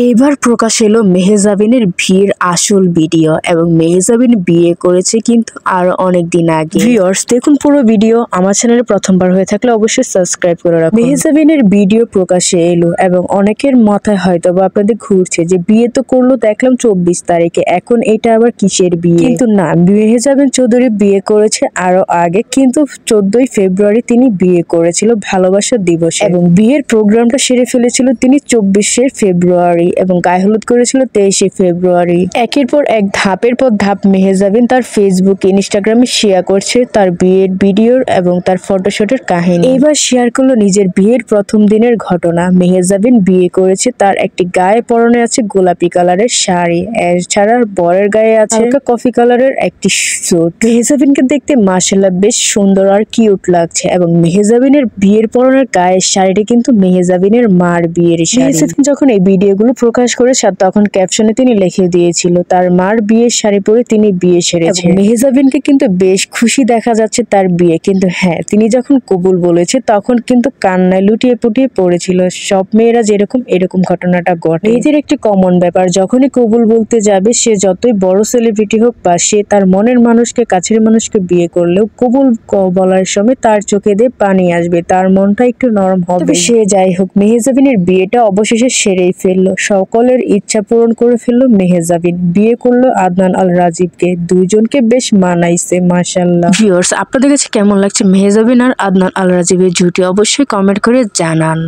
এবার প্রকাশ এলো মেহজাবিনের বিয়ের আসল ভিডিও এবং মেহজাবিন বিয়ে করেছে কিন্তু আরো অনেক দিন আগে। ভিউয়ার্স দেখুন পুরো ভিডিও। আমার চ্যানেলে প্রথমবার হয়ে থাকলে অবশ্যই সাবস্ক্রাইব করে রাখুন। মেহজাবিনের ভিডিও প্রকাশে এলো এবং অনেকের মাথায় হয়তো বা আপনাদের ঘুরছে যে বিয়ে তো করলো দেখলাম 24 তারিখে, এখন এটা আবার কিসের বিয়ে? কিন্তু না, মেহজাবিন চৌধুরী বিয়ে করেছে আরো আগে, কিন্তু 14 ফেব্রুয়ারি তিনি বিয়ে করেছিল ভালোবাসার দিবসে এবং বিয়ের প্রোগ্রামটা সেরে ফেলেছিল তিনি 24 ফেব্রুয়ারি এবং গায়ে হলুদ করেছিল 23 ফেব্রুয়ারি। একের পর এক ধাপের পর ধাপ মেহজাবিন তার ফেসবুক ইনস্টাগ্রামে শেয়ার করছে তার বিয়ের ভিডিও এবং তার ফটোশুটের কাহিনী। এবার শেয়ার করলো নিজের বিয়ের প্রথম দিনের ঘটনা। মেহজাবিন বিয়ে করেছে, তার একটি গায়ে পরনে আছে গোলাপি কালারের শাড়ি, এছাড়া বরের গায়ে আছে হালকা কফি কালারের একটি স্যুট। মেহজাবিনকে দেখতে মাশাআল্লাহ বেশ সুন্দর আর কিউট লাগছে এবং মেহজাবিনের বিয়ের পরনের গায়ের শাড়িটি কিন্তু মেহজাবিনের মার বিয়ের শাড়ি। মেহজাবিন যখন এই ভিডিওগুলো প্রকাশ করেছে তখন ক্যাপশনে তিনি লিখে দিয়েছিল তার মার বিয়ের শাড়ি পরে তিনি বিয়ে সেরেছে। মেহজাবিনকে কিন্তু বেশ খুশি দেখা যাচ্ছে তার বিয়ে, কিন্তু হ্যাঁ তিনি যখন কবুল বলেছে তখন কিন্তু কান্নায় লুটিয়ে পুটিয়ে পড়েছিল। সব মেয়েরা যেরকম এরকম ঘটনাটা ঘটে। মেয়েদের একটি কমন ব্যাপার, যখনই কবুল বলতে যাবে সে যতই বড় সেলিব্রিটি হোক বা সে তার মনের মানুষকে কাছের মানুষকে বিয়ে করলেও কবুল বলার সময় তার চোখে দিয়ে পানি আসবে, তার মনটা একটু নরম হবে। সে যাই হোক মেহজাবিনের বিয়েটা অবশেষে সেরেই ফেললো, সকলের ইচ্ছা পূরণ করে ফেললো। মেহজাবিন বিয়ে করলো আদনান আল রাজীবকে, দুইজনকে বেশ মানাইছে মাশাআল্লাহ। ভিউয়ার্স আপনাদের কাছে কেমন লাগছে মেহজাবিন আর আদনান আল রাজীবের জুটি? অবশ্যই কমেন্ট করে জানান।